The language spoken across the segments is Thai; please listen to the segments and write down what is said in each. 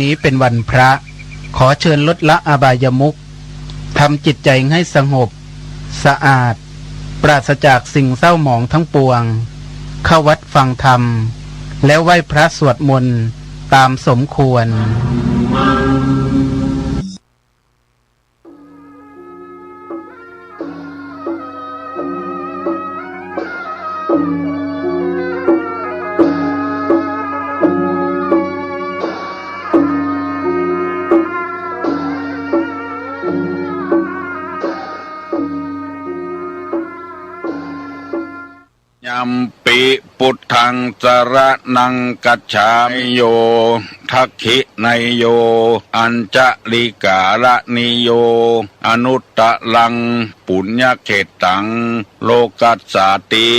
นี้เป็นวันพระขอเชิญลดละอบายมุขทำจิตใจให้สงบสะอาดปราศจากสิ่งเศร้าหมองทั้งปวงเข้าวัดฟังธรรมแล้วไหว้พระสวดมนต์ตามสมควรยัมปิพุทธังสรณังกัจฉามิโยทักขิไนโยอัญจลิกาละนิโยอนุตตะลังปุญญเขตังโลกัสสาติ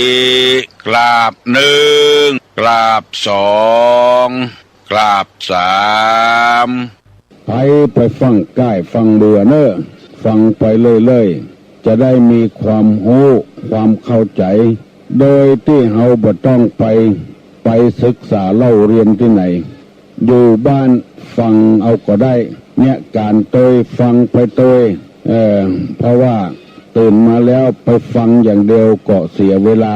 กราบหนึ่งกราบสองกราบสามไปฟังใกล้ฟังเบื่อเนอะฟังไปเรื่อยๆจะได้มีความรู้ความเข้าใจโดยที่เราบ่ต้องไปศึกษาเล่าเรียนที่ไหนอยู่บ้านฟังเอาก็ได้เนี่ยการโดยฟังไปโดยเพราะว่าตื่นมาแล้วไปฟังอย่างเดียวก็เสียเวลา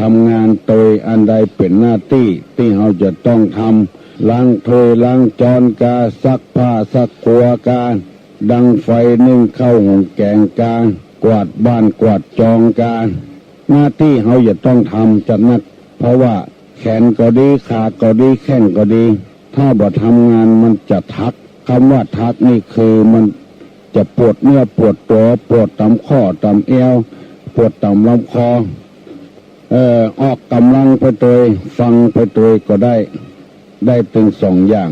ทำงานโดยอันใดเป็นหน้าที่ที่เราจะต้องทำล้างถ้วยล้างจานกาซักผ้าซักครัวกาดังไฟนึ่งข้าวหุงแกงกากวาดบ้านกวาดจองกาหน้าที่เขาจะต้องทำจัดนักเพราะว่าแขนก็ดีขาก็ดีแข้งก็ดีถ้าบ่ทำงานมันจะทักคำว่าทักนี่คือมันจะปวดเนื้อปวดตัวปวดตามข้อตามเอวปวดตามลำคอออกกำลังไปตัวฟังไปตัวก็ได้ถึงสองอย่าง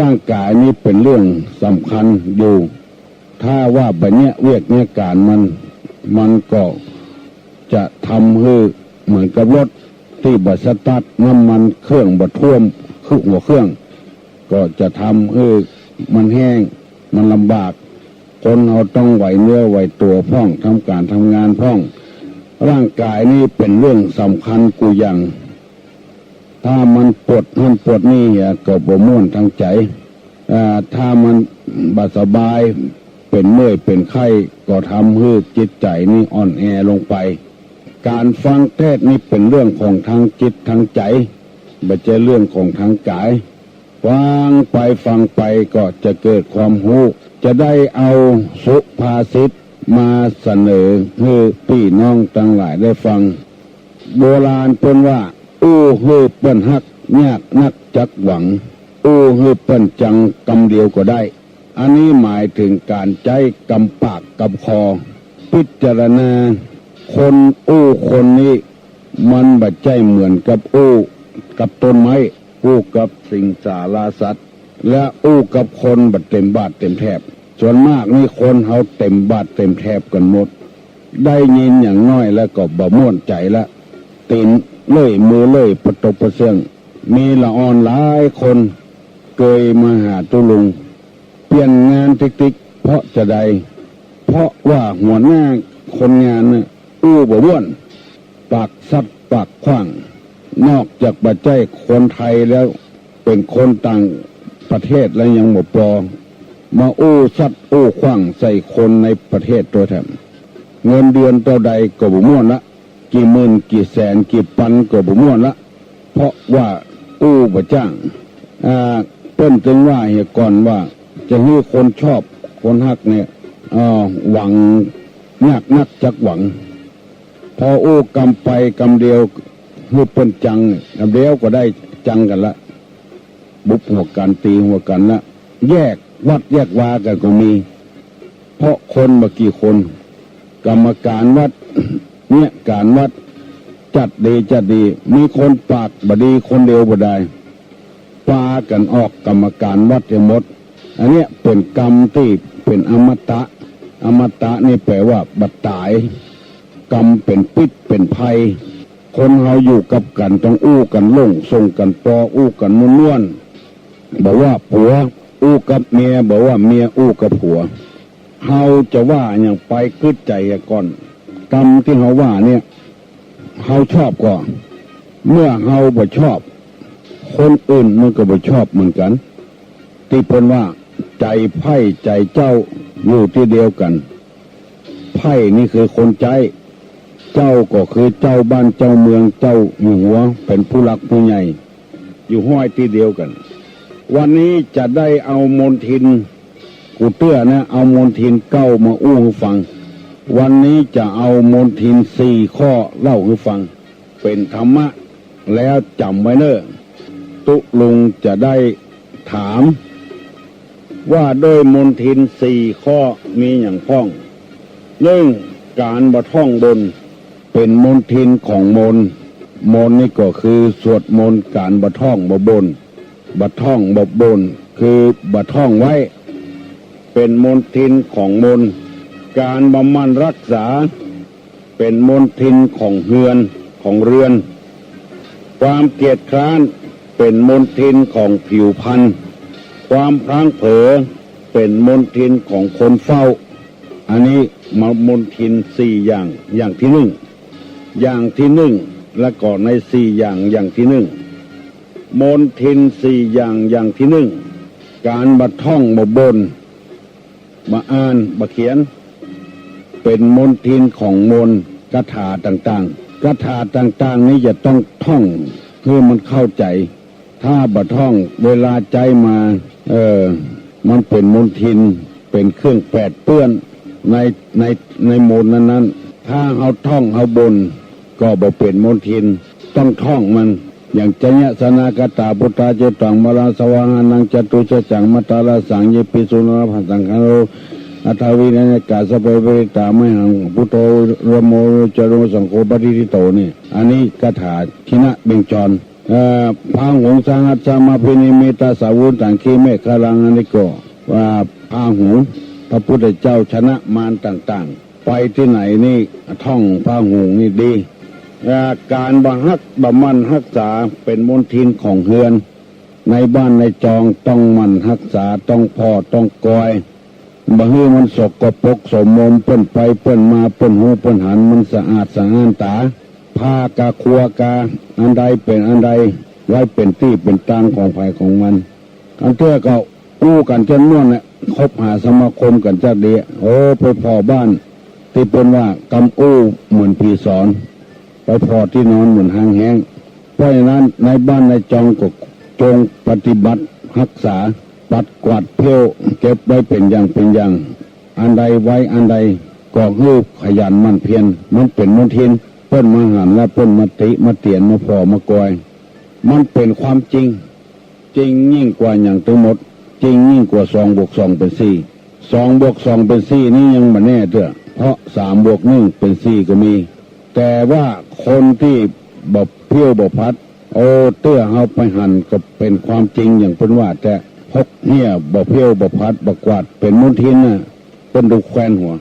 ร่างกายนี้เป็นเรื่องสำคัญอยู่ถ้าว่าแบบเนี้ยเวียกเนี่ยการมันก็จะทำให้เหมือนกับรถที่บัสตัดน้ำมันเครื่องบัดท่วมหัวเครื่องก็จะทำให้มันแห้งมันลำบากคนเราต้องไหวเนื้อไหวตัวพ่องทำการทำงานพ่องร่างกายนี่เป็นเรื่องสำคัญกูอย่างถ้ามันปวดนั่นปวดนี่ก็บ่ม่วนทางใจถ้ามันบาดสบายเป็นเมื่อยเป็นไข้ก็ทำให้จิตใจนี่อ่อนแอลงไปการฟังเทศนี่เป็นเรื่องของทางจิตทางใจไม่ใช่เรื่องของทางกายฟังไปก็จะเกิดความรู้จะได้เอาสุภาษิตมาเสนอให้พี่น้องทั้งหลายได้ฟังโบราณเพิ่นว่าอู้ฮือเปิ้นฮักยากนักจักหวังอู้ฮือเปิ้นจังกำเดียวก็ได้อันนี้หมายถึงการใจกำปากกำคอพิจารณาคนอู้คนนี้มันบัดใจเหมือนกับอู้กับต้นไม้อู้กับสิ่งสาราสัตว์และอู้กับคนบัดเต็มบาทเต็มแถบส่วนมากนี่คนเขาเต็มบาทเต็มแถบกันหมดได้ยินอย่างน้อยแล้วก็บ่ม่วนใจละตีนเลื่อยมือเลื่อยประตบประเสื่องมีละอ่อนหลายคนเคยมาหาตุลุงเปลี่ยนงานติ๊กเพราะจะใดเพราะว่าหัวหน้าคนงานน่ะอู้บ่ม่วนปากซัดปากขว้างนอกจากบัดใจคนไทยแล้วเป็นคนต่างประเทศแล้วยังบ่ปลอมาอู้ซัดอู้ขว้างใส่คนในประเทศตัวแถมเงินเดือนเท่าใดก็บ่ม่วนละกี่หมื่นกี่แสนกี่พันก็บ่ม่วนละเพราะว่าอู้บ่จ้างเปิ้นจึงว่าเหตุก่อนว่าจะให้คนชอบคนฮักเนี่ยหวังยากนักจักหวังพออู้กำไปกำเดียวให้เปิ้นจังกำเดียวก็ได้จังกันละบุบหัวกันตีหัวกันละแยกวัดแยกวากันก็มีเพราะคนมากี่คนกรรมการวัดเนี่ยการวัดจัดดีมีคนปากบดีคนเดียวบ่ได้ปากันออกกรรมการวัดทั้งหมดอันเนี้ยเป็นกรรมที่เป็นอมตะนี่แปลว่าบัดตายกรรมเป็นพิษเป็นภัยคนเราอยู่กับกันต้องอู้กันลงส่งกันปออู้กันม้วนบอกว่าผัวอู้กับเมียบอกว่าเมียอู้กับผัวเฮาจะว่าอย่างไปคืดใจก่อนกรรมที่เฮาว่าเนี่ยเฮาชอบก่อนเมื่อเฮาบ่ชอบคนอื่นมันก็บ่ชอบเหมือนกัน ที่เพิ่นว่าใจไพ่ใจเจ้าอยู่ที่เดียวกันไพ่นี่คือคนใจเจ้าก็คือเจ้าบ้านเจ้าเมืองเจ้าอยู่หัวเป็นผู้หลักผู้ใหญ่อยู่ห้อยที่เดียวกันวันนี้จะได้เอามนทินกูเตื้อนะเอามนทินเก้ามาอู้ให้ฟังวันนี้จะเอามนทิน4 ข้อเล่าให้ฟังเป็นธรรมะแล้วจำไว้เนอะตุลุงจะได้ถามว่าด้วยมนทิน4 ข้อมีอย่างพ้อง1การบะท่องบนเป็นมนทินของมนนี่ก็คือสวดมนต์การบะท่องบะบนบะท่องบะบนคือบะท่องไว้เป็นมนทินของมนการบำมันรักษาเป็นมนทินของเฮือนของเรือนความเกียจคร้านเป็นมนทินของผิวพรรณความพลั้งเผลอเป็นมนทินของคนเฝ้าอันนี้มนทิน4 อย่างที่1และก็ใน4 อย่างที่1มนทิน4 อย่างที่1การบะท่องบะบนบะอ่านบะเขียนเป็นมนทินของมนคาถาต่างๆคาถาต่างๆนี้จะต้องท่องเพื่อมันเข้าใจถ้าบะท่องเวลาใจมามันเป็นมนทินเป็นเครื่องแปดเปื้อนในมนนั้นถ้าเอาท่องเอาบนก็บ่เป็นมนทินต้องท่องมันอย่างจญะสนากตาพุทธาเจตังมราสวาหานังจตุชะจังมัตตาลาสังเยปิสุนรภัสสังคโรอัตถวินัยกาสเปเวตาไม่หังพุทโธรโมจโรสังโฆปฏิทิโตนี่อันนี้คาถาทินะเบงจรพังหงสังหัสสมาพินิมิตาสาวุตังคีเมฆลังอันนี้ก็ว่าพังหงพระพุทธเจ้าชนะมารต่างๆไปที่ไหนนี่ท่องพังหงนี่ดีการบำฮักบำมันรักษาเป็นมนทินของเฮือนในบ้านในจองต้องมันรักษาต้องพอต้องกอยบ่ฮื้อมันสกปรกสมมเปิ้นไปเปิ้นมาเปิ้นหูเปิ้นหันมันสะอาดสะอ้านตาผ้ากาครัวกาอันใดเป็นอันใดไว้เป็นที่เป็นตั้งของภัยของมันอันเตื้อก็อู้กันจนม่วนเนี่ยคบหาสมาคมกันจักดีโอ้ไปพอบ้านที่เปิ้นว่ากำอู้เหมือนผีสอนไปพอที่นอนเหมือนหางแห้งเพราะฉะนั้นในบ้านในจองก็จงปฏิบัติรักษาปัดกวาดเพี้ยวเก็บไว้เป็นอย่างอันใดไว้อันใดก็ฮือขยันมันเพียรมันเป็นมนทินเปิ้นมาหันและเปิ้นมาติมาเตียนมาพอมากอยมันเป็นความจริงยิ่งกว่าอย่างทั้งหมดจริงยิ่งกว่า2 บวก 2เป็น4 2 บวก 2เป็น4นี่ยังบ่แน่เด้อเพราะ3 บวก 1เป็น4ก็มีแต่ว่าคนที่บ่เพี้ยวบ่พัดโอ้เตื้อเฮาไปหันก็เป็นความจริงอย่างเพิ่นว่าแต่พกเนี่ยบ่เพี้ยวบ่พัดบ่กวาดเป็นมนทินน่ะเพิ่นดูแควนหัว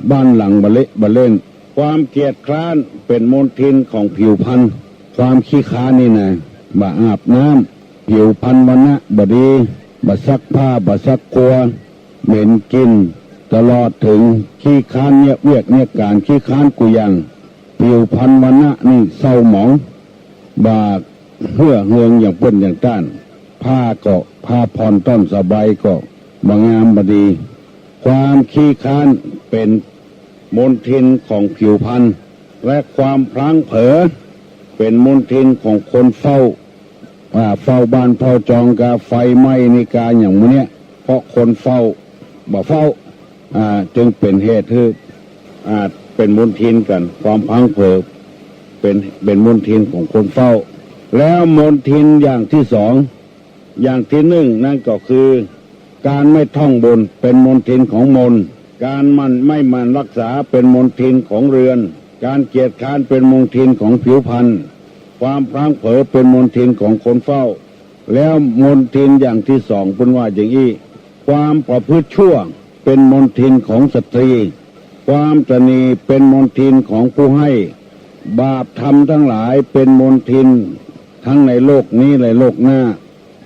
บ้านหลังบ่เละบ่เล่นความเกียจคร้านเป็นมนทินของผิวพรรณความขี้ค้านนี่นะบ่อาบน้ำผิวพรรณวันนะบ่ดีบ่ซักผ้าบ่ซักครัวเหม็นกินตลอดถึงขี้ค้านเนี่ยเวียกเนี่ยการขี้ค้านกูยังผิวพรรณวันนะนี่เศร้าหมองบากเหื่อเฮืองอย่างเปิ้นอย่างต้านผ้าก็ผ้าผ่อนต้นสบายก็บางงามบดีความขี้ค้านเป็นมนทินของผิวพรรณและความพลั้งเผลอเป็นมนทินของคนเฝ้าบ้านเฝ้าจองกาไฟไหม้ในกาอย่างมื้อเนี้ยเพราะคนเฝ้าบ่เฝ้าจึงเป็นเหตุที่เป็นมนทินกันความพลั้งเผลอเป็นมนทินของคนเฝ้าแล้วมนทินอย่างที่2อย่างที่1นั่นก็คือการไม่ท่องบนเป็นมนทินของมนการไม่มันรักษาเป็นมนทินของเรือนการเกียจคร้านเป็นมนทินของผิวพรรณความพลั้งเผลอเป็นมนทินของคนเฝ้าแล้วมนทินอย่างที่2เป็นว่าอย่างนี้ความประพฤติชั่วเป็นมนทินของสตรีความตนีเป็นมนทินของผู้ให้บาปธรรมทั้งหลายเป็นมนทินทั้งในโลกนี้และโลกหน้า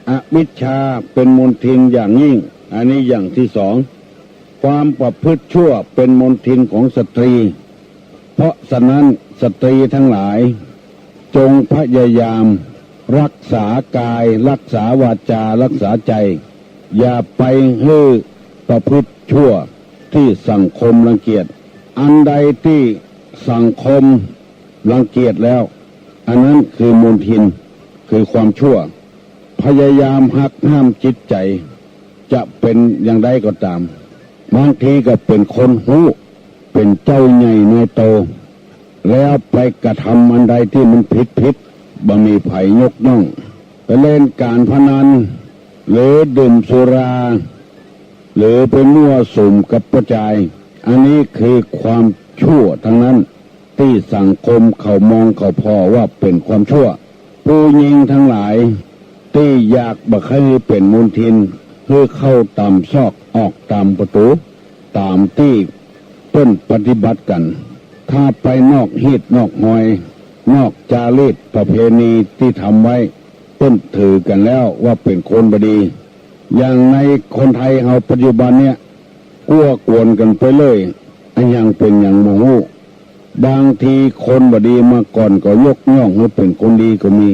อวิชชาเป็นมนทินอย่างยิ่งอันนี้อย่างที่2ความประพฤติชั่วเป็นมนทินของสตรีเพราะฉะนั้นสตรีทั้งหลายจงพยายามรักษากายรักษาวาจารักษาใจ อย่าไปให้ประพฤติชั่วที่สังคมรังเกียจอันใดที่สังคมรังเกียจแล้วอันนั้นคือมลทินคือความชั่วพยายามหักห้ามจิตใจจะเป็นอย่างใดก็ตามบางทีก็เป็นคนหูเป็นเจ้าใหญ่ในโตแล้วไปกระทำอันใดที่มันผิดบ่มีไผยกย่องไปเล่นการพนันหรือดื่มสุราหรือไปมั่วสุมกับประจายอันนี้คือความชั่วทั้งนั้นที่สังคมเขามองเขาพอว่าเป็นความชั่วผู้หญิงทั้งหลายที่อยากบักให้เป็นมลทินคือเข้าตามซอกออกตามประตูตามที่เพิ่นปฏิบัติกันถ้าไปนอกฮีดนอกหอยนอกจารีตประเพณีที่ทำไว้เพิ่นถือกันแล้วว่าเป็นคนบดีอย่างในคนไทยเราปัจจุบันเนี่ยกั้วกวนกันไปเลยอันยังเป็นอย่างโมโหบางทีคนบดีมาก่อนก็ยกย่องว่าเป็นคนดีก็มี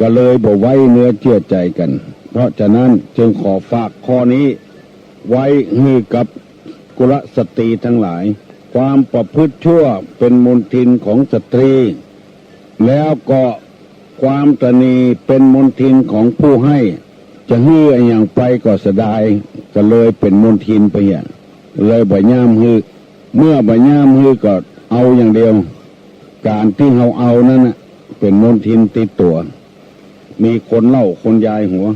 ก็เลยบอกไว้เนื้อเชื่อใจกันเพราะฉะนั้นจึงขอฝากข้อนี้ไว้ให้กับกุลสตรีทั้งหลายความประพฤติชั่วเป็นมลทินของสตรีแล้วก็ความตนีเป็นมลทินของผู้ให้จะฮื้ออย่างไปก็เสียดายก็เลยเป็นมลทินไปอย่างเลยบ่ย่ามฮื้อเมื่อบ่ย่ามฮื้อก็เอาอย่างเดียวการที่เราเอานั้นน่ะเป็นมลทินติดตัวมีคนเล่าคนยายหัว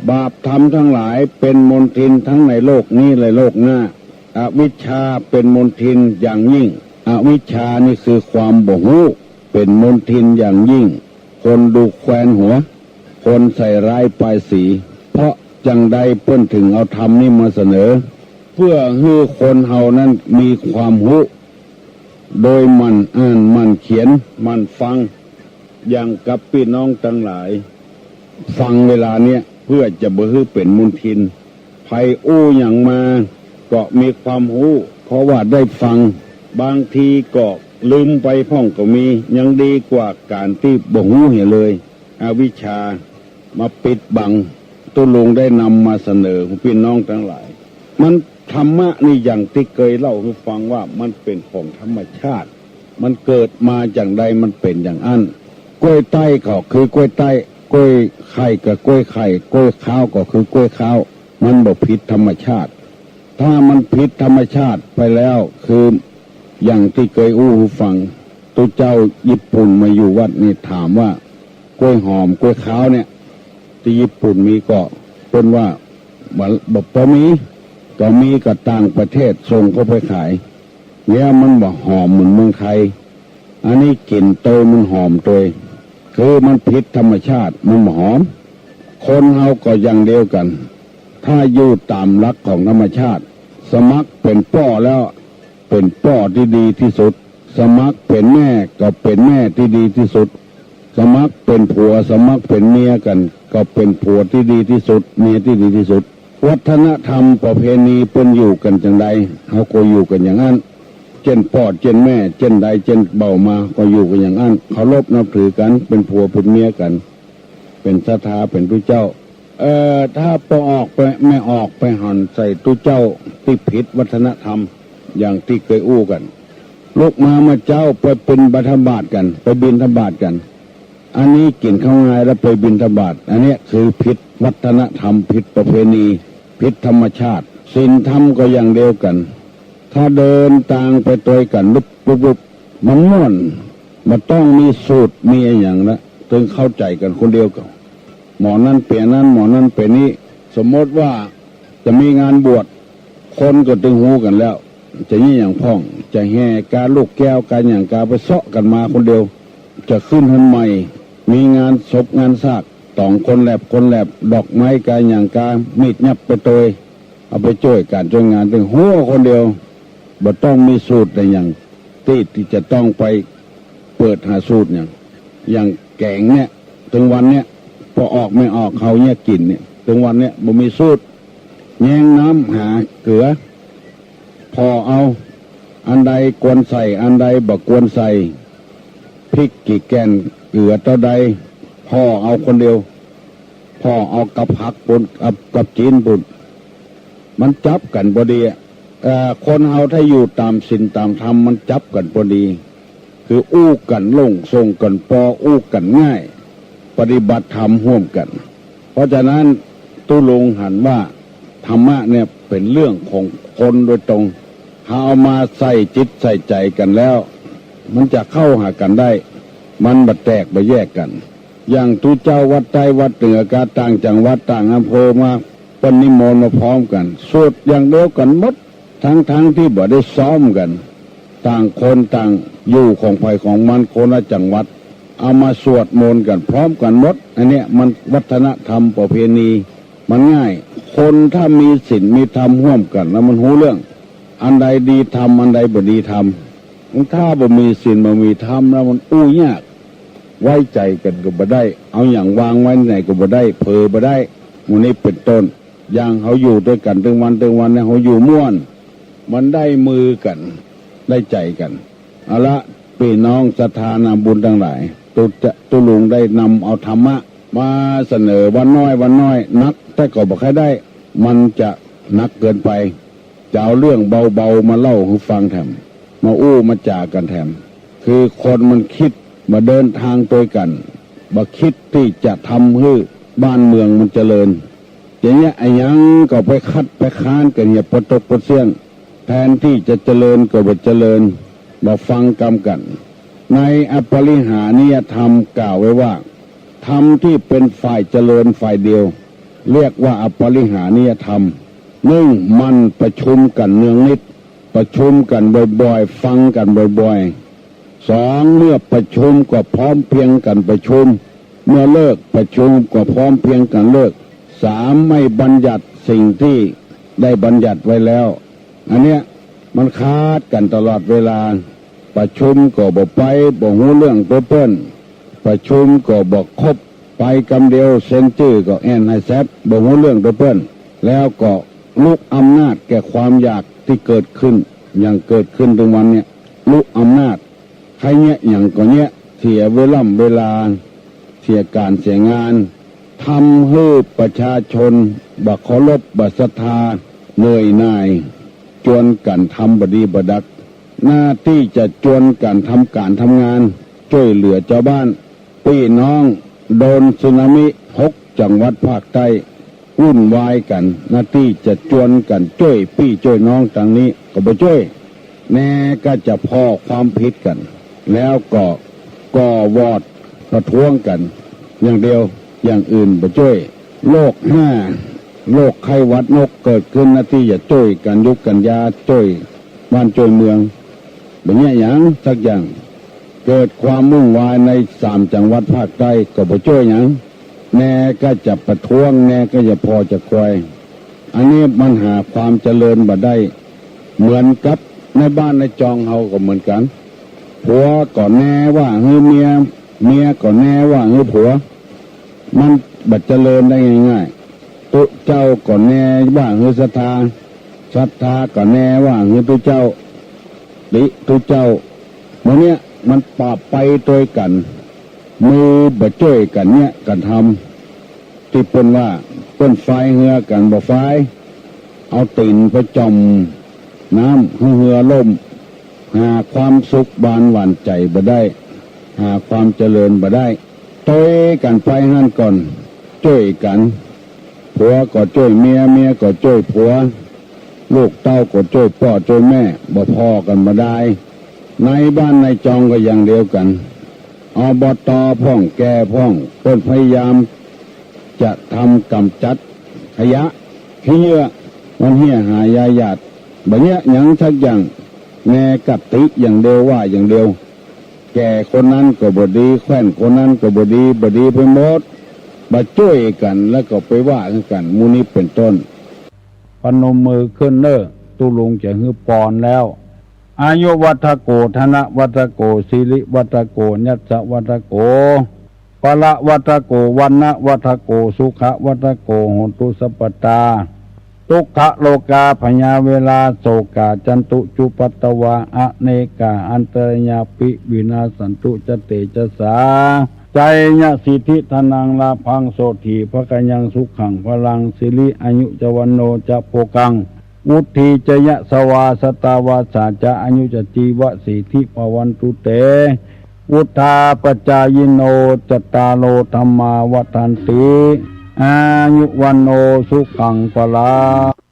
บาปธรรมทั้งหลายเป็นมลทินทั้งในโลกนี้และโลกหน้าอวิชชาเป็นมลทินอย่างยิ่งอวิชชานี่คือความบ่ฮู้เป็นมลทินอย่างยิ่งคนดูแควนหัวคนใส่ร้ายปลายสีเพราะจังใดเพิ่นถึงเอาธรรมนี่มาเสนอเพื่อให้คนเฮานั้นมีความรู้โดยมันอ่านมันเขียนมันฟังอย่างกับพี่น้องทั้งหลายฟังเวลาเนี้ยเพื่อจะบ่ให้เป็นมลทินไผอู้อย่างมาก็มีความรู้เพราะว่าได้ฟังบางทีก็ลืมไปพ่องก็มียังดีกว่าการที่บ่ฮู้เห็นเลยอวิชชามาปิดบังตุลุงได้นำมาเสนอพี่น้องทั้งหลายมันธรรมะนี่อย่างที่เคยเล่าให้ฟังว่ามันเป็นของธรรมชาติมันเกิดมาอย่างใดมันเป็นอย่างนั้นกล้วยไต้ก็คือกล้วยไต้กล้วยไข่กับกล้วยไข่กล้วยข้าวก็คือกล้วยข้าวมันบ่ผิดธรรมชาติถ้ามันผิดธรรมชาติไปแล้วคืออย่างที่เคยอู้ฟังตัวเจ้าญี่ปุ่นมาอยู่วัดนี่ถามว่ากล้วยหอมกล้วยข้าวเนี่ยที่ญี่ปุ่นมีก็เป็นว่าบอกพอมีก็มีกับต่างประเทศส่งเข้าไปขายเนี่ยมันบอกหอมเหมือนเมืองไทยอันนี้กลิ่นโตมันหอมตัวคือมันผิดธรรมชาติมันหอมคนเฮาก็อย่างเดียวกันถ้าอยู่ตามหลักของธรรมชาติสมัครเป็นพ่อแล้วเป็นพ่อที่ดีที่สุดสมัครเป็นแม่ก็เป็นแม่ที่ดีที่สุดสมัครเป็นผัวสมัครเป็นเมียกันก็เป็นผัวที่ดีที่สุดเมียที่ดีที่สุดวัฒนธรรมประเพณีเป็นอยู่กันจังใดเขาก็อยู่กันอย่างนั้นเช่นพ่อเช่นแม่เช่นใดเช่นเบามาก็อยู่กันอย่างนั้นเคารพนับถือกันเป็นผัวเป็นเมียกันเป็นศรัทธาเป็นผู้เจ้าถ้าพอออกไปไม่ออกไปหันใส่ตู้เจ้าที่ผิดวัฒนธรรมอย่างที่เคยอู้กันลูกมาเจ้าไปเป็นบิณฑบาตกันไปบิณฑบาตกันอันนี้กินข้าวง่ายแล้วไปบิณฑบาตอันนี้คือผิดวัฒนธรรมผิดประเพณีผิดธรรมชาติศีลธรรมก็อย่างเดียวกันถ้าเดินต่างไปตัวกันลุบมันม่วนมันต้องมีสูตรมีอย่างละถึงเข้าใจกันคนเดียวกันหมอนั้นเปลี่ยนนั้นหมอนั้นเปลี่ยนนี้สมมติว่าจะมีงานบวชคนก็ตึงหูกันแล้วจะนี่อย่างพ่องจะแห่การลูกแก้วการอย่างการไปเซาะกันมาคนเดียวจะขึ้นทันใหม่มีงานศพงานซากต้องคนแหลบดอกไม้การอย่างการมีดยับไปตัวเอาไปช่วยการช่วยงานถึงหัวคนเดียวบ่ต้องมีสูตรอะไรอย่างที่จะต้องไปเปิดหาสูตรอย่างแกงเนี่ยถึงวันเนี้ยพอออกไม่ออกเขาเนี่ยกินเนี่ยถึงวันเนี้ยบ่มีสูตรแยงน้ำหาเกลือพอเอาอันใดกวนใส่อันใดบ่กวนใส่พริกกี่แกนเกลือเท่าใดพ่อเอาคนเดียวพ่อเอากับผักปุ่นกับจีนปุ่น มันจับกันพอดีคนเฮาถ้าอยู่ตามศีลตามธรรมมันจับกันพอดีคืออู้กันลงทรงกันปออู้กันง่ายปฏิบัติธรรมร่วมกัน เพราะฉะนั้นตุลุงหันว่าธรรมะเนี่ยเป็นเรื่องของคนโดยตรงเอามาใส่จิตใส่ใจกันแล้วมันจะเข้าหากันได้มันบัดแตกบัดแยกกันอย่างทุเจ้าวัดใต้วัดเหนือกาต่างจังหวัดต่างอำเภอมาปนิมนต์มาพร้อมกันสวดอย่างเดียวกันหมดทั้งที่บ่ได้ซ้อมกันต่างคนต่างอยู่ของไผของมันคนละจังหวัดเอามาสวดมนต์กันพร้อมกันหมดอันเนี้ยมันวัฒนธรรมประเพณีมันง่ายคนถ้ามีศีลมีธรรมร่วมกันแล้วมันรู้เรื่องอันใดดีทำอันใดบ่ดีทำถ้าบ่มีศีลบ่มีธรรมแล้วมันอู้ยากไว้ใจกันก็บ่ได้เอาอย่างวางไว้ไหนก็บ่ได้เผลอบ่ได้หมู่นี้เป็นต้นอย่างเขาอยู่ด้วยกันถึงวันเนี่ยเขาอยู่ม่วนมันได้มือกันได้ใจกันเอาละพี่น้องศรัทธานาบุญทั้งหลายตุลุงได้นำเอาธรรมะมาเสนอวันน้อยนักแต่ก็บอกให้ได้มันจะนักเกินไปจะเอาเรื่องเบาๆมาเล่าให้ฟังแถมมาอู้มาจ่ากันแถมคือคนมันคิดมาเดินทางตัวกันมาคิดที่จะทำให้บ้านเมืองมันเจริญอย่างเงี้ยไอ้ยังก็ไปคัดไปค้านกันเนี่ยปตกปเสี้ยงแทนที่จะเจริญก็บ่เจริญมาฟังกรรมกันในอปริหานิยธรรมกล่าวไว้ว่าธรรมที่เป็นฝ่ายเจริญฝ่ายเดียวเรียกว่าอปริหานิยธรรมมันประชุมกันเนืองนิดประชุมกันบ่อยๆฟังกันบ่อยๆสองเมื่อประชุมก็พร้อมเพียงกันประชุมเมื่อเลิกประชุมก็พร้อมเพียงกันเลิกสามไม่บัญญัติสิ่งที่ได้บัญญัติไว้แล้วอันเนี้ยมันคาดกันตลอดเวลาประชุมก็บอกไปบอกหูเรื่องตัวเปิ้นประชุมก็บอกครบไปกำเดียวเซนจื้อก็แอนไฮแซบบอกหูเรื่องตัวเปิ้นแล้วก็ลุกอำนาจแก่ความอยากที่เกิดขึ้นอย่างเกิดขึ้นตรงวันเนี้ยลุกอำนาจใครเนี้ยอย่างก็เนี้ยเสียเวลาเสียการเสียงานทำให้ประชาชนบักเคารพบักศรัทธาเหนื่อยหน่ายจวนกันทำบดีบดักหน้าที่จะจวนกันทำการทำงานช่วยเหลือชาวบ้านพี่น้องโดนสึนามิ6 จังหวัดภาคใต้วุ่นวายกันหน้าที่จะจวนกันช่วยพี่ช่วยน้องต่างนี้ก็บ่ช่วยแน่ก็จะพอความผิดกันแล้วก็ก่อวอดประท้วงกันอย่างเดียวอย่างอื่นบ่ช่วยโรคไข้หวัดนกเกิดขึ้นหน้าที่จะช่วยกันยุกกันยาช่วยบ้านช่วยเมืองแบบนี้อย่างสักอย่างเกิดความมุ่งวายใน3 จังหวัดภาคใต้ก็บ่ช่วยอย่างแน่ก็จะประท้วงแน่ก็จะพอจะควยอันนี้มันหาความเจริญบ่ได้เหมือนกับในบ้านในจองเฮาก็เหมือนกันผัวก็แน่ว่าเมียก็แน่ว่าผัวมันบ่เจริญได้ง่ายๆตุเจ้าก็แน่ว่าศรัทธาก็แน่ว่าตุเจ้าตุเจ้าเมื่อเนี้ยมันปราบไปตัวกันมือบ่ช่วยกันเนี่ยกันทำที่เป็นว่าเป็นไฟเหือกันบ่ไฟเอาตีนไปจมน้ำเหือล่มหาความสุขบานหวานใจบ่ได้หาความเจริญบ่ได้ตัวกันไปนั่นก่อนช่วยกันผัวก็ช่วยเมียก็ช่วยผัวลูกเต้าก็ช่วยพ่อช่วยแม่บ่พอกันบ่ได้ในบ้านในจองก็อย่างเดียวกันอบต.พ่องแก่พ่องเพิ่นพยายามจะทำกำจัดขยะขี้เหยื่อมันเหี้ยหายาหยาดแบบเนี้ยหยังสักอย่างแน่กัดติอย่างเดียวว่าอย่างเดียวแก่คนนั้นก็บ่ดีแคว้นคนนั้นก็บ่ดีไปหมดมาช่วยกันแล้วก็ไปว่ากันมูนี้เป็นต้นพนมมือขึ้นเน้อตุลุงจะฮือปอนแล้วอายุวัฏโกธนวัฏโกสิริวัฏโกยัสสะวัฏโกปะละวัฏโกวันนะวัฏโกสุขะวัฏโกโหตุสัพพตาทุกขโลกาพญาเวลาโศกาจันตุจุปัตตวาอเนกาอันตรญาปิวินาสันตุจเตจสาจ ใจยะสิทธิธนังลาพังโสถีพระกัญญังสุขังพลังสิริอายุจวันโนจะโพกังวุธีจยะสวาสตาวาสาจะอายุจจีวะสิทธิปวันตุเตวุธาปจายโนจตาโลธรรมาวัฏันติอายุวันโนสุขังพลัง